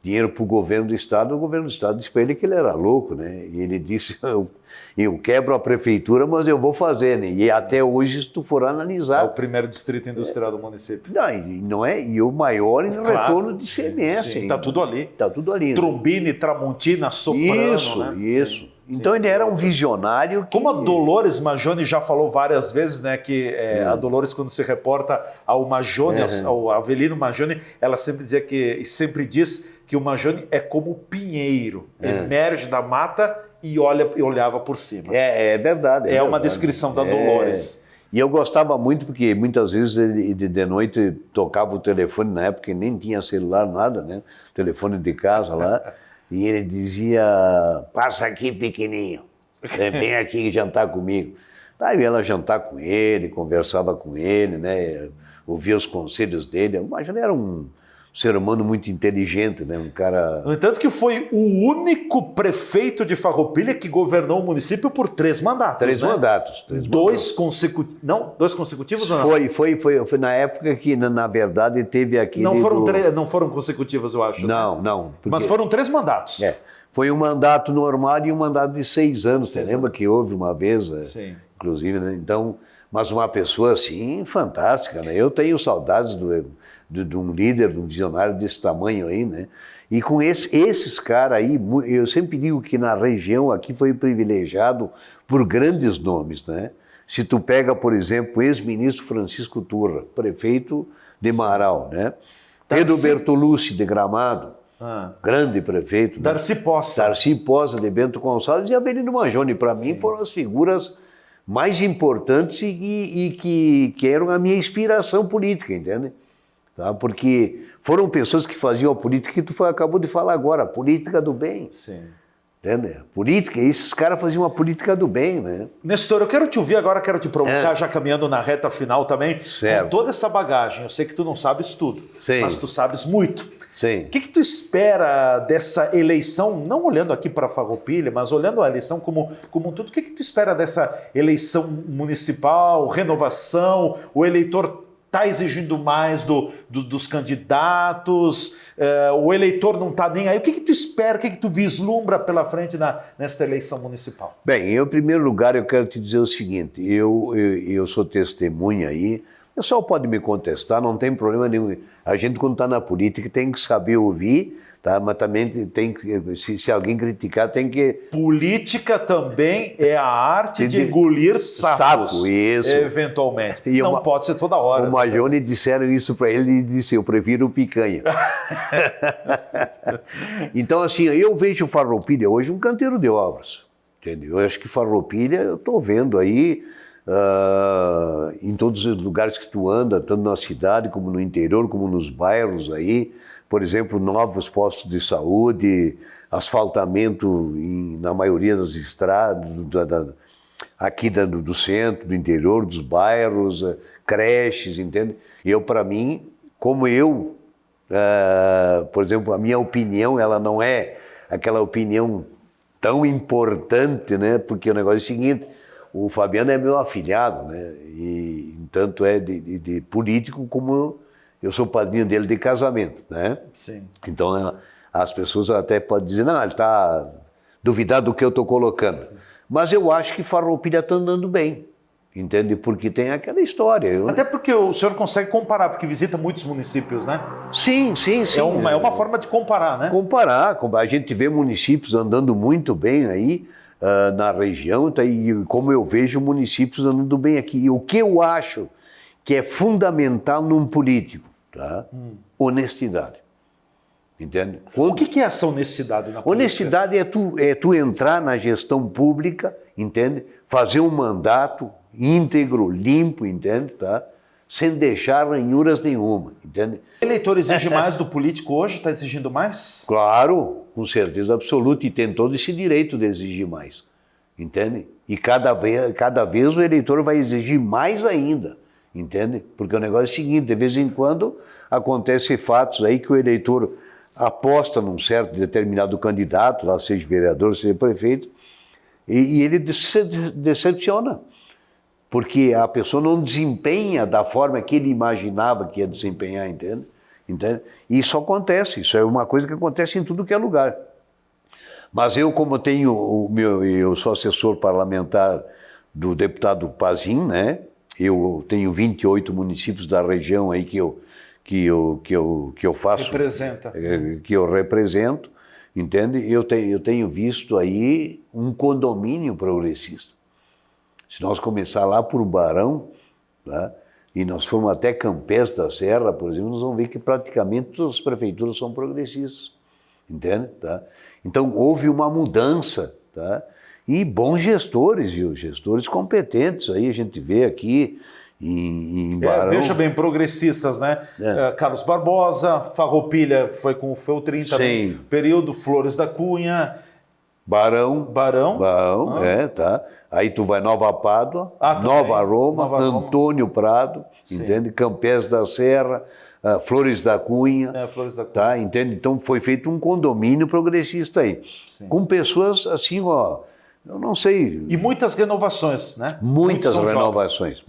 dinheiro para o governo do Estado, o governo do Estado disse para ele que ele era louco, né? E ele disse, eu quebro a prefeitura, mas eu vou fazer, né? E até hoje, se tu for analisar... É o primeiro distrito industrial do município. Não é? E o maior em retorno de CMS. Está tudo ali. Está tudo ali. Trombini, Tramontina, Soprano, Isso. Sim. Então ele era um visionário. Como a Dolores Majone já falou várias vezes, né, que a Dolores, quando se reporta ao Majone, ao Avelino Majone, ela sempre dizia e sempre diz que o Majone é como o pinheiro, emerge da mata e olhava por cima. É verdade. É uma descrição da Dolores. E eu gostava muito porque muitas vezes ele de noite tocava o telefone, na época que nem tinha celular, nada, né? Telefone de casa lá. E ele dizia, passa aqui pequenininho, vem aqui jantar comigo. Daí eu ia lá jantar com ele, conversava com ele, né? Ouvia os conselhos dele. Mas ele era um ser humano muito inteligente, né? Um cara... No entanto que foi o único prefeito de Farroupilha que governou o município por 3 mandatos, Três né? mandatos. Dois consecutivos ou não? Foi na época que, na verdade, teve aquele... Não foram consecutivos, eu acho. Não. Mas foram 3 mandatos. Foi um mandato normal e um mandato de 6 anos. Você lembra que houve uma vez, inclusive, né? Então, mas uma pessoa assim, fantástica, né? Eu tenho saudades de um líder, de um visionário desse tamanho aí, né? E com esses caras aí, eu sempre digo que na região aqui foi privilegiado por grandes nomes, né? Se tu pega, por exemplo, o ex-ministro Francisco Turra, prefeito de Marau, né? Pedro Bertolucci, de Gramado, grande prefeito. Né? Darcy Poça, de Bento Gonçalves, e Avelino Majone, para mim, foram as figuras mais importantes e que eram a minha inspiração política, entende? Tá? Porque foram pessoas que faziam a política que tu acabou de falar agora, a política do bem. Sim. Entende? Política, esses caras faziam a política do bem, né? Nestor, eu quero te ouvir agora, quero te provocar, já caminhando na reta final também, certo. Com toda essa bagagem. Eu sei que tu não sabes tudo, mas tu sabes muito. Sim. O que tu espera dessa eleição, não olhando aqui para Farroupilha, mas olhando a eleição como tudo, o que tu espera dessa eleição municipal, renovação, o eleitor está exigindo mais dos candidatos, o eleitor não está nem aí. O que tu espera, o que tu vislumbra pela frente nesta eleição municipal? Bem, em primeiro lugar eu quero te dizer o seguinte, eu sou testemunha aí O pessoal pode me contestar, não tem problema nenhum. A gente, quando está na política, tem que saber ouvir, tá? Mas também tem que, se alguém criticar, tem que... Política também é a arte de engolir sapos, sapo, isso. Eventualmente. Não pode ser toda hora. O Majone disseram isso para ele e disse, eu prefiro picanha. Então, assim, eu vejo Farroupilha hoje um canteiro de obras. Entendeu? Eu acho que Farroupilha, eu estou vendo aí, em todos os lugares que tu anda, tanto na cidade como no interior, como nos bairros aí, por exemplo, novos postos de saúde, asfaltamento na maioria das estradas, aqui do centro, do interior, dos bairros, creches, entende? Eu, para mim, como eu, por exemplo, a minha opinião, ela não é aquela opinião tão importante, né? Porque o negócio é o seguinte, o Fabiano é meu afilhado, né? E tanto é de político como eu sou padrinho dele de casamento, né? Sim. Então as pessoas até podem dizer, não, ele está duvidando do que eu estou colocando. Sim. Mas eu acho que Farroupilha está andando bem, entende? Porque tem aquela história. Até porque o senhor consegue comparar, porque visita muitos municípios, né? Sim, sim, sim. É uma forma de comparar, né? Comparar. A gente vê municípios andando muito bem aí, na região, tá, e como eu vejo municípios andando bem aqui. E o que eu acho que é fundamental num político, tá? Honestidade. Entende? O que é essa honestidade na política? Honestidade é tu entrar na gestão pública, entende? Fazer um mandato íntegro, limpo, entende? Tá? Sem deixar ranhuras nenhuma, entende? O eleitor exige mais do político hoje? Está exigindo mais? Claro, com certeza absoluta, e tem todo esse direito de exigir mais, entende? E cada vez o eleitor vai exigir mais ainda, entende? Porque o negócio é o seguinte, de vez em quando acontecem fatos aí que o eleitor aposta num certo determinado candidato, lá seja vereador, seja prefeito, e ele se decepciona. Porque a pessoa não desempenha da forma que ele imaginava que ia desempenhar, entende? E isso acontece, isso é uma coisa que acontece em tudo que é lugar. Mas eu, como eu sou assessor parlamentar do deputado Pazin, né? Eu tenho 28 municípios da região aí que eu faço... Representa. Que eu represento, entende? Eu tenho visto aí um condomínio progressista. Se nós começar lá por Barão, tá? E nós formos até Campés da Serra, por exemplo, nós vamos ver que praticamente todas as prefeituras são progressistas, entende? Tá? Então houve uma mudança, tá? E bons gestores, viu? Gestores competentes, aí a gente vê aqui em Barão. Veja bem, progressistas, né? Carlos Barbosa, Farroupilha foi com o Feltrin também, período Flores da Cunha... Barão, tá. Aí tu vai Nova Pádua, Nova Roma, Antônio Prado, entende? Campés da Serra, Flores da Cunha, tá? Entende? Então foi feito um condomínio progressista aí, com pessoas assim, ó, eu não sei. E muitas renovações, né? Muitas renovações.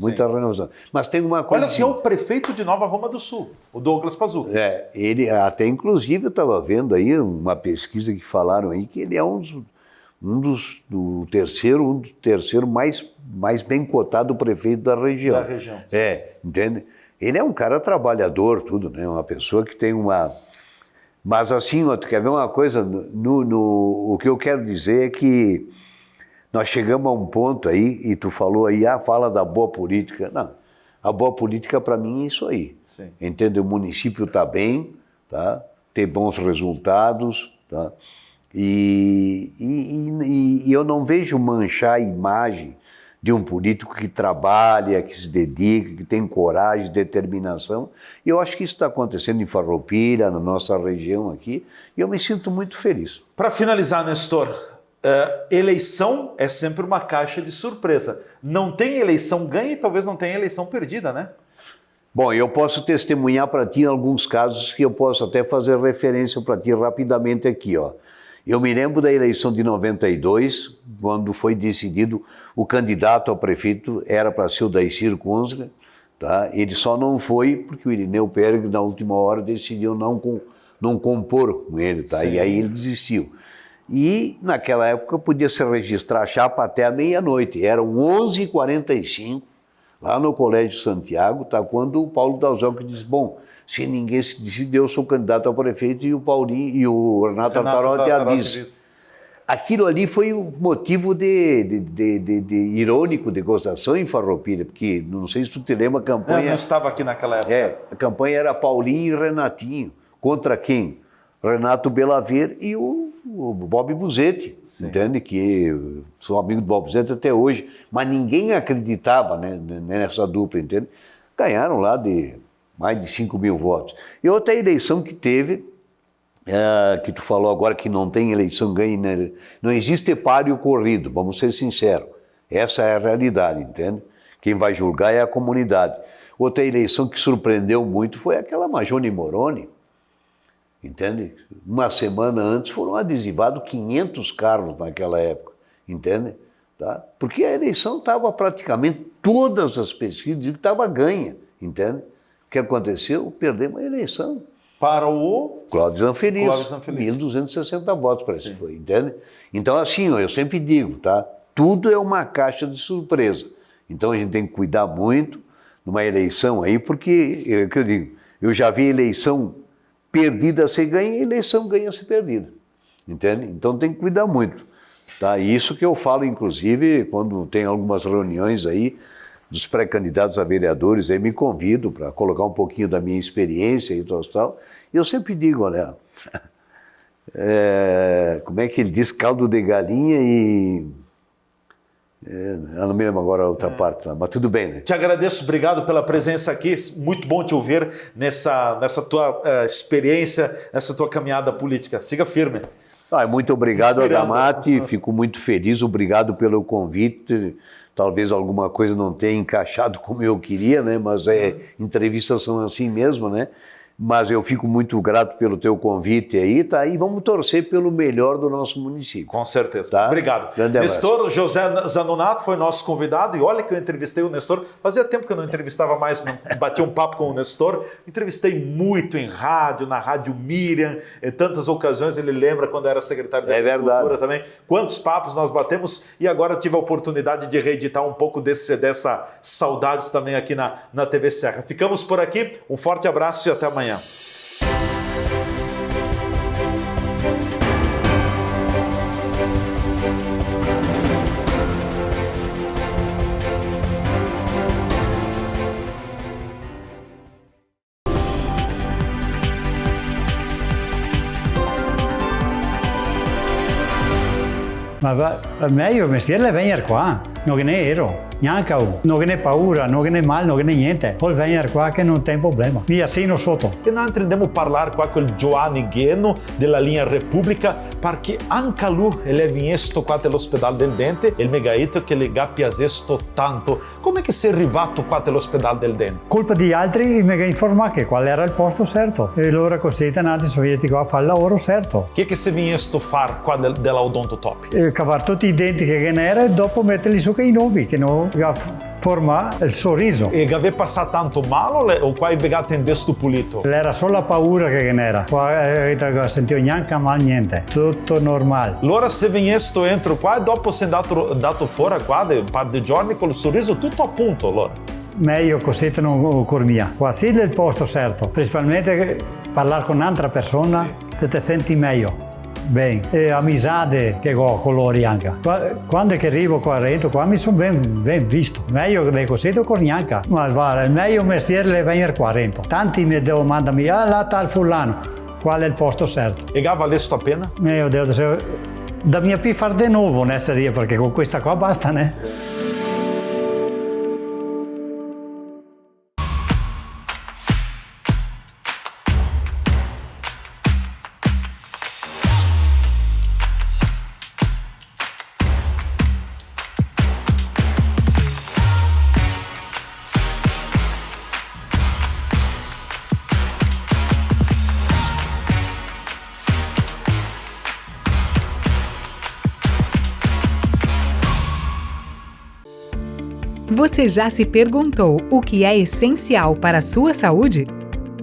Mas tem uma coisa... Olha que é o prefeito de Nova Roma do Sul, o Douglas Pazuc. Ele até inclusive eu estava vendo aí uma pesquisa que falaram aí que ele é do terceiro mais bem cotado prefeito da região. Entende? Ele é um cara trabalhador, tudo, né? Uma pessoa que tem uma... Mas assim, ó, tu quer ver uma coisa? O que eu quero dizer é que nós chegamos a um ponto aí, e tu falou aí, fala da boa política. Não, a boa política para mim é isso aí. Sim. Entende? O município está bem, tá? Ter bons resultados, tá? E eu não vejo manchar a imagem de um político que trabalha, que se dedica, que tem coragem, determinação. E eu acho que isso está acontecendo em Farroupilha, na nossa região aqui, e eu me sinto muito feliz. Para finalizar, Nestor, eleição é sempre uma caixa de surpresa. Não tem eleição ganha e talvez não tenha eleição perdida, né? Bom, eu posso testemunhar para ti em alguns casos que eu posso até fazer referência para ti rapidamente aqui, ó. Eu me lembro da eleição de 92, quando foi decidido o candidato a prefeito era para ser o Daicir Kunzler, tá? Ele só não foi porque o Irineu Pérez, na última hora, decidiu não compor com ele, tá? E aí ele desistiu. E naquela época podia se registrar a chapa até a meia-noite, eram 11h45, lá no Colégio Santiago, tá, quando o Paulo Dalzotto disse, bom, se ninguém se decidir, eu sou candidato a prefeito, e o Paulinho e o Renato Tartarotti a vice. Aquilo ali foi um motivo de irônico, de gozação em Farroupilha, porque não sei se tu te lembra a campanha... Eu não estava aqui naquela época. A campanha era Paulinho e Renatinho. Contra quem? Renato Belaver e o Bob Busetti, entende? Que eu sou amigo do Bob Busetti até hoje, mas ninguém acreditava, né, nessa dupla, entende? Ganharam lá de mais de 5 mil votos. E outra eleição que teve, que tu falou agora que não tem eleição ganha, né? Não existe páreo corrido, vamos ser sinceros. Essa é a realidade, entende? Quem vai julgar é a comunidade. Outra eleição que surpreendeu muito foi aquela Majone Moroni, entende? Uma semana antes foram adesivados 500 carros naquela época, entende? Tá? Porque a eleição estava praticamente, todas as pesquisas estavam ganha, entende? O que aconteceu? Perdemos a eleição. Para o... Cláudio Zanfeliz. 1.260 votos, parece que foi, entende? Então, assim, eu sempre digo, tá? Tudo é uma caixa de surpresa. Então, a gente tem que cuidar muito numa eleição aí, porque, é o que eu digo, eu já vi eleição perdida ser ganha e eleição ganha ser perdida, entende? Então, tem que cuidar muito, tá? Isso que eu falo, inclusive, quando tem algumas reuniões aí, dos pré-candidatos a vereadores, aí me convido para colocar um pouquinho da minha experiência e tal. E eu sempre digo, olha, como é que ele diz? Caldo de galinha e... eu não me lembro agora a outra parte, mas tudo bem, né? Te agradeço, obrigado pela presença aqui, muito bom te ouvir nessa tua experiência, nessa tua caminhada política. Siga firme. Muito obrigado, Adamati, fico muito feliz, obrigado pelo convite. Talvez alguma coisa não tenha encaixado como eu queria, né? Mas entrevistas são assim mesmo, né? Mas eu fico muito grato pelo teu convite aí, tá? E vamos torcer pelo melhor do nosso município. Com certeza. Tá? Obrigado. Nestor José Zanonato foi nosso convidado e olha que eu entrevistei o Nestor. Fazia tempo que eu não entrevistava mais, não batia um papo com o Nestor. Entrevistei muito em rádio, na Rádio Miriam, em tantas ocasiões. Ele lembra quando era secretário da Agricultura também. Quantos papos nós batemos e agora tive a oportunidade de reeditar um pouco dessa saudades também aqui na TV Serra. Ficamos por aqui. Um forte abraço e até amanhã. Ma per me io il mestiere è venire qua, non che ne ero, neanche non che ne paura, non che ne male, non che ne niente. Poi venire qua che non tem problema. Mi assino sotto. E noi intendiamo parlare qua con il Giovanni Gheno della linea Repubblica perché anche lui è venuto qua all'ospedale del Dente e il megaito che le ha piaciuto tanto. Come che sei arrivato qua all'ospedale del Dente? Colpa di altri mi ha informato che qual era il posto certo e loro così nati sovietici qua a fare il lavoro certo. Che sei venuto a fare qua dell'Odontotopia? Cavare tutti i denti che n'era e dopo metterli su che i nuovi, che non forma il sorriso. E aveva passato tanto male o qua hai begato in desto pulito? Era solo la paura che n'era, qua non sentivo neanche male niente, tutto normale. Allora se venuto entro qua e dopo sei andato fuori qua un par di giorni con il sorriso tutto a punto allora? Meglio così non cormia. Qua sì è il posto certo, principalmente parlare con un'altra persona te senti meglio. Bene, e amicizia che ho con loro anche. Quando che arrivo qua dentro, qua mi sono ben visto. Meglio le cosette con neanche. Ma guarda, il meglio mestiere è venire qua dentro. Tanti mi domandano, là tal fulano, qual è il posto certo? E ha valesto a pena? Io devo da mia più far di nuovo, onestamente, perché con questa qua basta, né? Você já se perguntou o que é essencial para a sua saúde?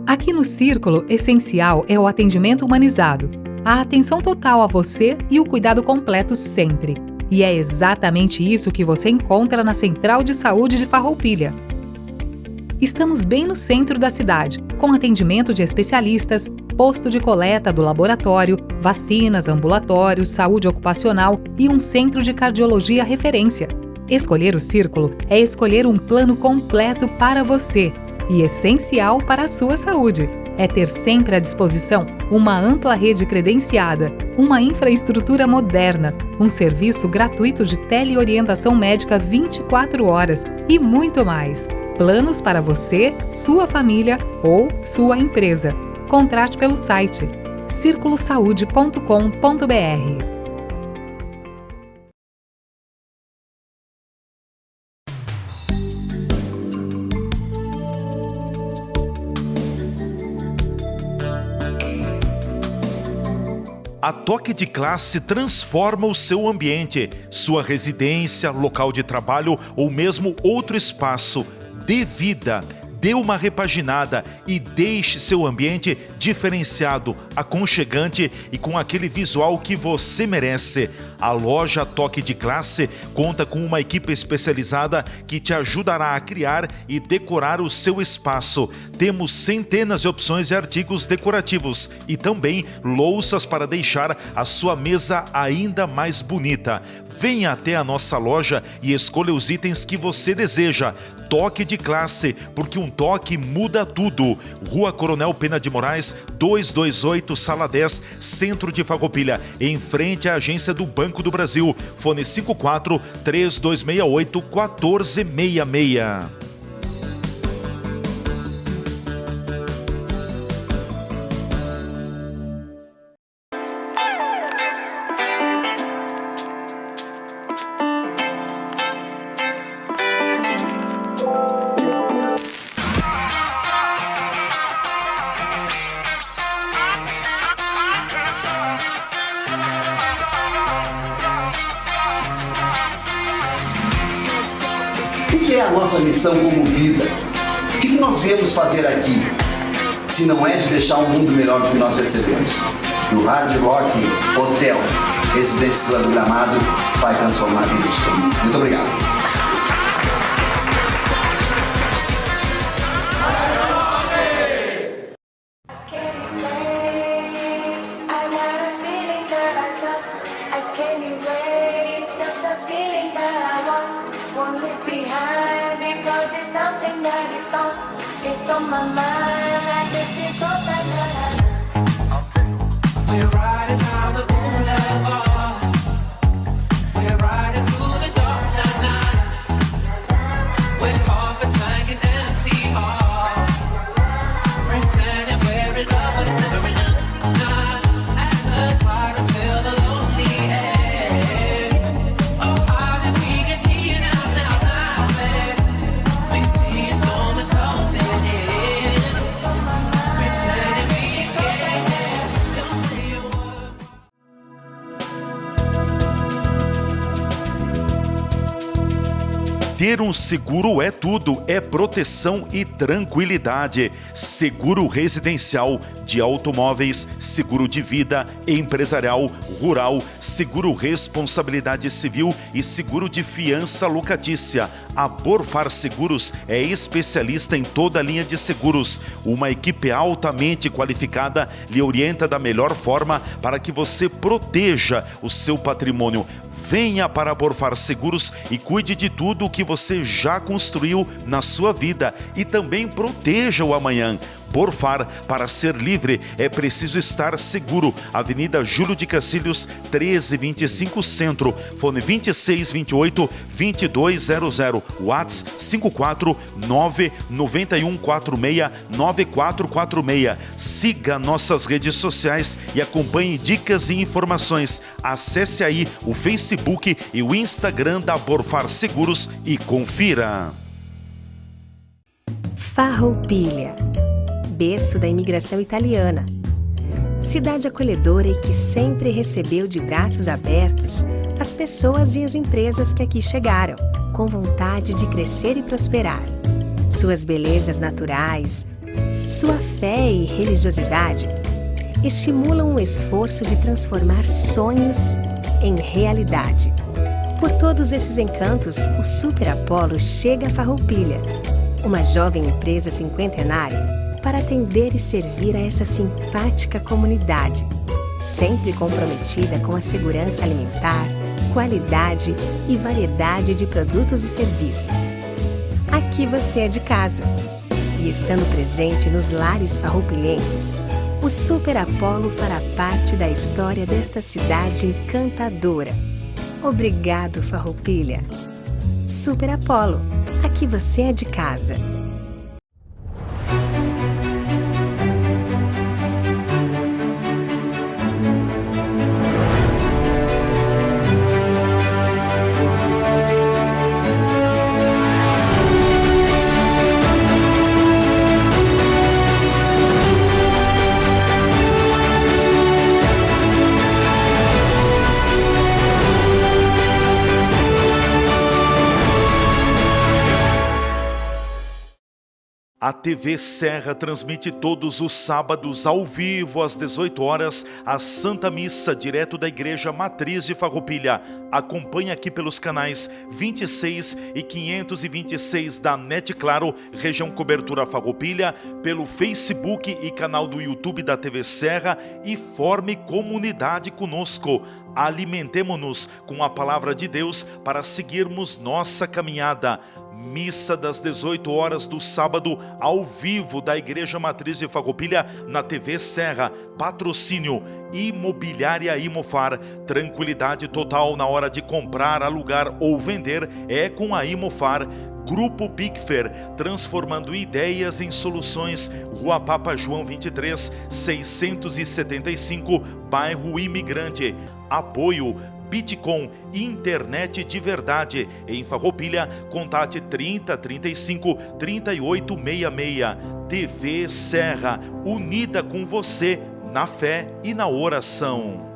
Aqui no Círculo, essencial é o atendimento humanizado, a atenção total a você e o cuidado completo sempre. E é exatamente isso que você encontra na Central de Saúde de Farroupilha. Estamos bem no centro da cidade, com atendimento de especialistas, posto de coleta do laboratório, vacinas, ambulatórios, saúde ocupacional e um centro de cardiologia referência. Escolher o Círculo é escolher um plano completo para você e essencial para a sua saúde. É ter sempre à disposição uma ampla rede credenciada, uma infraestrutura moderna, um serviço gratuito de teleorientação médica 24 horas e muito mais. Planos para você, sua família ou sua empresa. Contrate pelo site circulosaude.com.br. A Toque de Classe transforma o seu ambiente, sua residência, local de trabalho ou mesmo outro espaço de vida. Dê uma repaginada e deixe seu ambiente diferenciado, aconchegante e com aquele visual que você merece. A loja Toque de Classe conta com uma equipe especializada que te ajudará a criar e decorar o seu espaço. Temos centenas de opções de artigos decorativos e também louças para deixar a sua mesa ainda mais bonita. Venha até a nossa loja e escolha os itens que você deseja. Toque de Classe, porque um toque muda tudo. Rua Coronel Pena de Moraes, 228, Sala 10, Centro de Farroupilha, em frente à agência do Banco do Brasil. Fone 54-3268-1466. O que é a nossa missão como vida? O que nós viemos fazer aqui? Se não é de deixar um mundo melhor do que nós recebemos. No Hard Rock Hotel, Residência Clã do Gramado, vai transformar a vida de todo mundo. Muito obrigado. It's on my mind, I can feel we're riding down the boulevard. We're riding through the dark night. With half a tank and empty heart. Pretending we're in love, but it's never enough. Not as the sirens fill the lonely air. Oh, how did we get here now, babe? We see a storm is closing in. Pretending we care. Don't say a word. Ter um seguro é tudo, é proteção e tranquilidade. Seguro residencial, de automóveis, seguro de vida, empresarial, rural, seguro responsabilidade civil e seguro de fiança locatícia. A Borfar Seguros é especialista em toda a linha de seguros. Uma equipe altamente qualificada lhe orienta da melhor forma para que você proteja o seu patrimônio. Venha para a Borfar Seguros e cuide de tudo o que você já construiu na sua vida e também proteja o amanhã. Borfar, para ser livre, é preciso estar seguro. Avenida Júlio de Cacilhos, 1325 Centro. Fone 2628-2200. WhatsApp 549-9146-9446. Siga nossas redes sociais e acompanhe dicas e informações. Acesse aí o Facebook e o Instagram da Borfar Seguros e confira. Farroupilha, berço da imigração italiana. Cidade acolhedora e que sempre recebeu de braços abertos as pessoas e as empresas que aqui chegaram, com vontade de crescer e prosperar. Suas belezas naturais, sua fé e religiosidade estimulam o esforço de transformar sonhos em realidade. Por todos esses encantos, o Super Apollo chega a Farroupilha. uma jovem empresa cinquentenária para atender e servir a essa simpática comunidade, sempre comprometida com a segurança alimentar, qualidade e variedade de produtos e serviços. Aqui você é de casa. E estando presente nos lares farroupilhenses, o Super Apollo fará parte da história desta cidade encantadora. Obrigado, Farroupilha. Super Apollo, aqui você é de casa. A TV Serra transmite todos os sábados ao vivo às 18 horas a Santa Missa direto da Igreja Matriz de Farroupilha. Acompanhe aqui pelos canais 26 e 526 da NET Claro, região cobertura Farroupilha, pelo Facebook e canal do YouTube da TV Serra e forme comunidade conosco. Alimentemo-nos com a palavra de Deus para seguirmos nossa caminhada. Missa das 18 horas do sábado ao vivo da Igreja Matriz de Farroupilha na TV Serra. Patrocínio Imobiliária Imofar. Tranquilidade total na hora de comprar, alugar ou vender é com a Imofar. Grupo Bigfer, transformando ideias em soluções. Rua Papa João 23, 675, bairro Imigrante. Apoio Bitcom, internet de verdade. Em Farroupilha, contate 30 35 38 66. TV Serra, unida com você na fé e na oração.